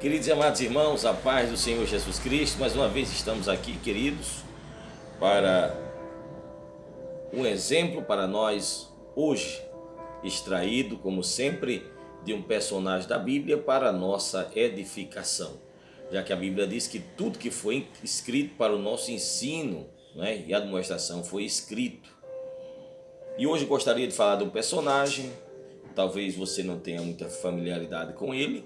Queridos e amados irmãos, a paz do Senhor Jesus Cristo, mais uma vez estamos aqui, queridos, para um exemplo para nós hoje, extraído, como sempre, de um personagem da Bíblia para a nossa edificação, já que a Bíblia diz que tudo que foi escrito para o nosso ensino, né, e admoestação foi escrito. E hoje gostaria de falar de um personagem, talvez você não tenha muita familiaridade com ele.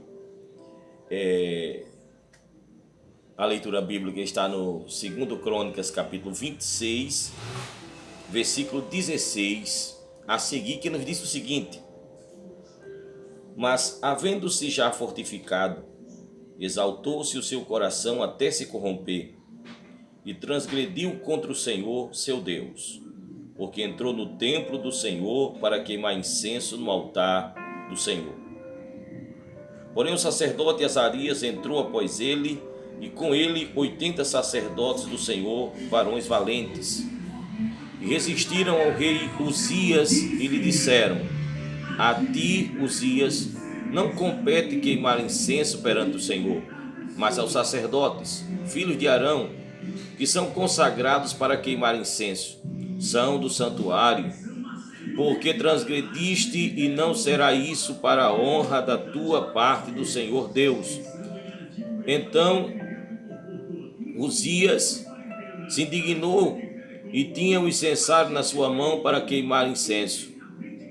A leitura bíblica está no 2 Crônicas, capítulo 26, versículo 16, a seguir, que nos diz o seguinte: Mas, havendo-se já fortificado, exaltou-se o seu coração até se corromper, e transgrediu contra o Senhor, seu Deus, porque entrou no templo do Senhor para queimar incenso no altar do Senhor. Porém o sacerdote Azarias entrou após ele, e com ele 80 sacerdotes do Senhor, varões valentes, e resistiram ao rei Uzias e lhe disseram: A ti, Uzias, não compete queimar incenso perante o Senhor, mas aos sacerdotes, filhos de Arão, que são consagrados para queimar incenso, são do santuário, porque transgrediste, e não será isso para a honra da tua parte do Senhor Deus. Então Uzias se indignou e tinha o incensário na sua mão para queimar incenso.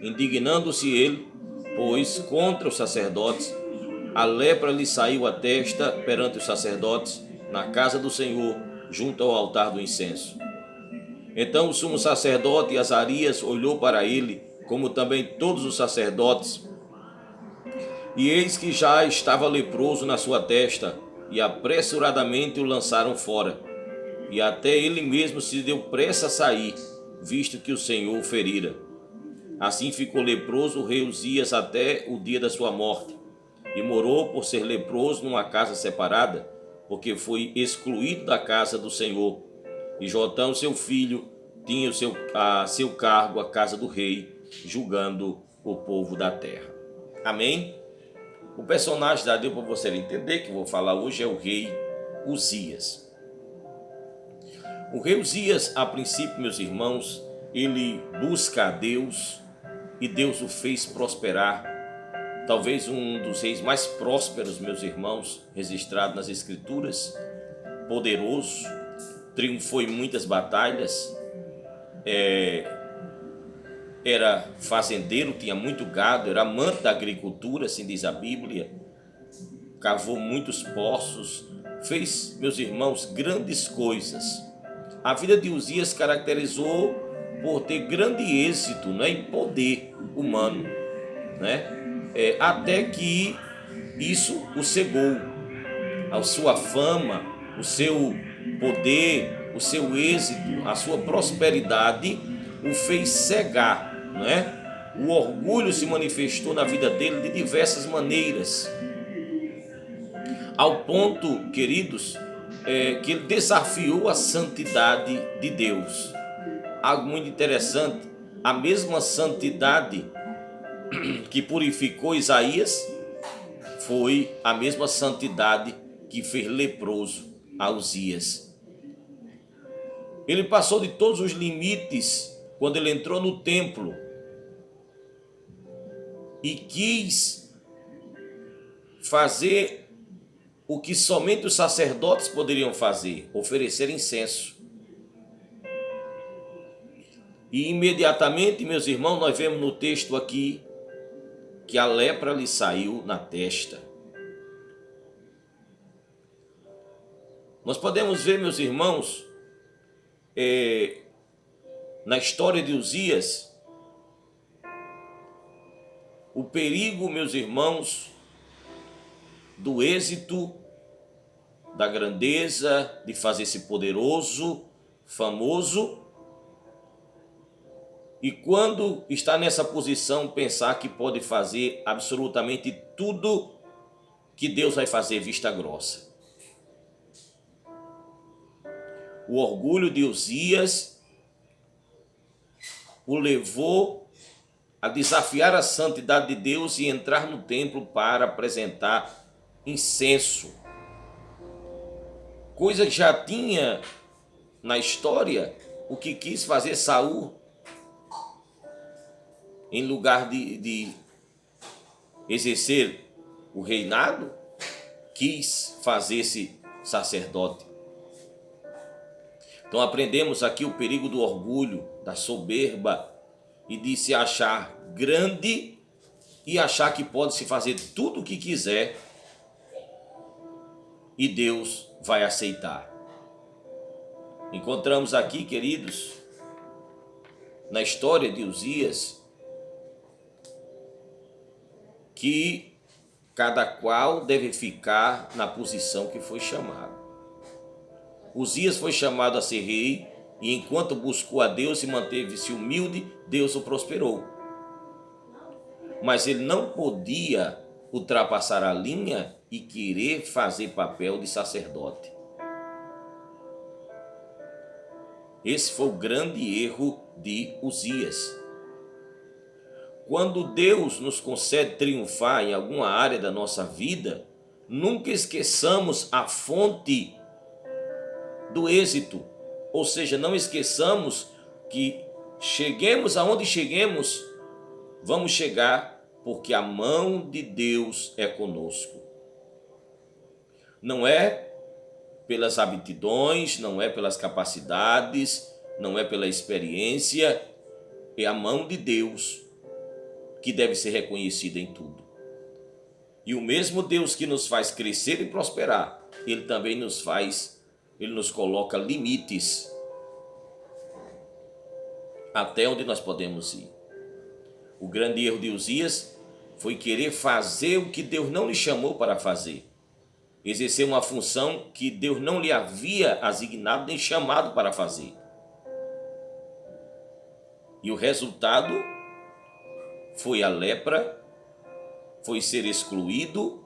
Indignando-se ele, pois, contra os sacerdotes, a lepra lhe saiu à testa perante os sacerdotes, na casa do Senhor, junto ao altar do incenso. Então o sumo sacerdote Azarias olhou para ele, como também todos os sacerdotes, e eis que já estava leproso na sua testa, e apressuradamente o lançaram fora. E até ele mesmo se deu pressa a sair, visto que o Senhor o ferira. Assim ficou leproso o rei Uzias até o dia da sua morte, e morou por ser leproso numa casa separada, porque foi excluído da casa do Senhor. E Jotão, seu filho, tinha a seu cargo a casa do rei, julgando o povo da terra. Amém? O personagem já deu para você entender, que eu vou falar hoje, é o rei Uzias. O rei Uzias, a princípio, meus irmãos, ele busca a Deus e Deus o fez prosperar. Talvez um dos reis mais prósperos, meus irmãos, registrado nas Escrituras. Poderoso, triunfou em muitas batalhas, era fazendeiro, tinha muito gado, era amante da agricultura, assim diz a Bíblia. Cavou muitos poços, fez, meus irmãos, grandes coisas. A vida de Uzias caracterizou por ter grande êxito, né, e poder humano, né? Até que isso o cegou. A sua fama, o seu poder, o seu êxito, a sua prosperidade o fez cegar, não é? O orgulho se manifestou na vida dele de diversas maneiras, ao ponto, queridos, que ele desafiou a santidade de Deus. Algo muito interessante: a mesma santidade que purificou Isaías foi a mesma santidade que fez leproso a Uzias. Ele passou de todos os limites quando ele entrou no templo e quis fazer o que somente os sacerdotes poderiam fazer: oferecer incenso. E imediatamente, meus irmãos, nós vemos no texto aqui que a lepra lhe saiu na testa. Nós podemos ver, meus irmãos, na história de Uzias, o perigo, meus irmãos, do êxito, da grandeza, de fazer-se poderoso, famoso, e quando está nessa posição, pensar que pode fazer absolutamente tudo que Deus vai fazer vista grossa. O orgulho de Uzias o levou a desafiar a santidade de Deus e entrar no templo para apresentar incenso, coisa que já tinha na história o que quis fazer Saul, em lugar de exercer o reinado, quis fazer-se sacerdote. Então aprendemos aqui o perigo do orgulho, da soberba e de se achar grande e achar que pode se fazer tudo o que quiser e Deus vai aceitar. Encontramos aqui, queridos, na história de Uzias, que cada qual deve ficar na posição que foi chamado. Uzias foi chamado a ser rei e enquanto buscou a Deus e manteve-se humilde, Deus o prosperou. Mas ele não podia ultrapassar a linha e querer fazer papel de sacerdote. Esse foi o grande erro de Uzias. Quando Deus nos concede triunfar em alguma área da nossa vida, nunca esqueçamos a fonte do êxito. Ou seja, não esqueçamos que cheguemos aonde cheguemos, vamos chegar porque a mão de Deus é conosco. Não é pelas aptidões, não é pelas capacidades, não é pela experiência, é a mão de Deus que deve ser reconhecida em tudo. E o mesmo Deus que nos faz crescer e prosperar, Ele também Ele nos coloca limites até onde nós podemos ir. O grande erro de Uzias foi querer fazer o que Deus não lhe chamou para fazer. Exercer uma função que Deus não lhe havia asignado nem chamado para fazer. E o resultado foi a lepra, foi ser excluído,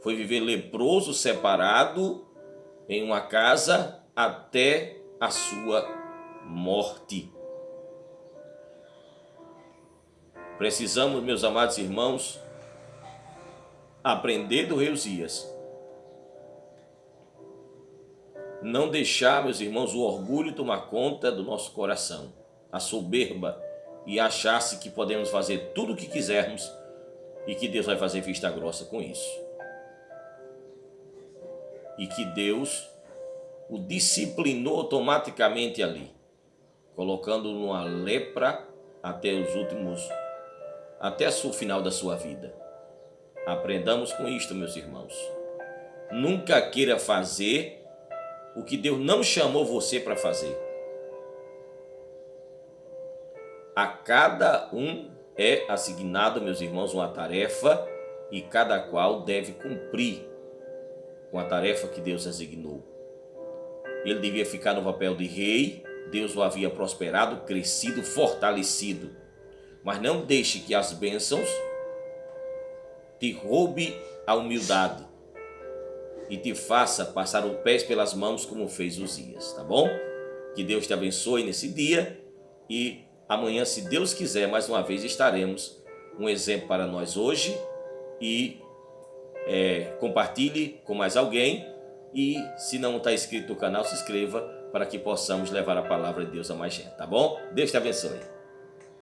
foi viver leproso, separado em uma casa até a sua morte. Precisamos, meus amados irmãos, aprender do rei Uzias. Não deixar, meus irmãos, o orgulho tomar conta do nosso coração, a soberba, e achar-se que podemos fazer tudo o que quisermos e que Deus vai fazer vista grossa com isso. E que Deus o disciplinou automaticamente ali, colocando-o numa lepra até o final da sua vida. Aprendamos com isto, meus irmãos. Nunca queira fazer o que Deus não chamou você para fazer. A cada um é assignado, meus irmãos, uma tarefa e cada qual deve cumprir com a tarefa que Deus asignou. Ele devia ficar no papel de rei, Deus o havia prosperado, crescido, fortalecido. Mas não deixe que as bênçãos te roube a humildade e te faça passar os pés pelas mãos como fez Uzias, tá bom? Que Deus te abençoe nesse dia e amanhã, se Deus quiser, mais uma vez estaremos um exemplo para nós hoje e compartilhe com mais alguém e se não está inscrito no canal, se inscreva para que possamos levar a palavra de Deus a mais gente, tá bom? Deus te abençoe.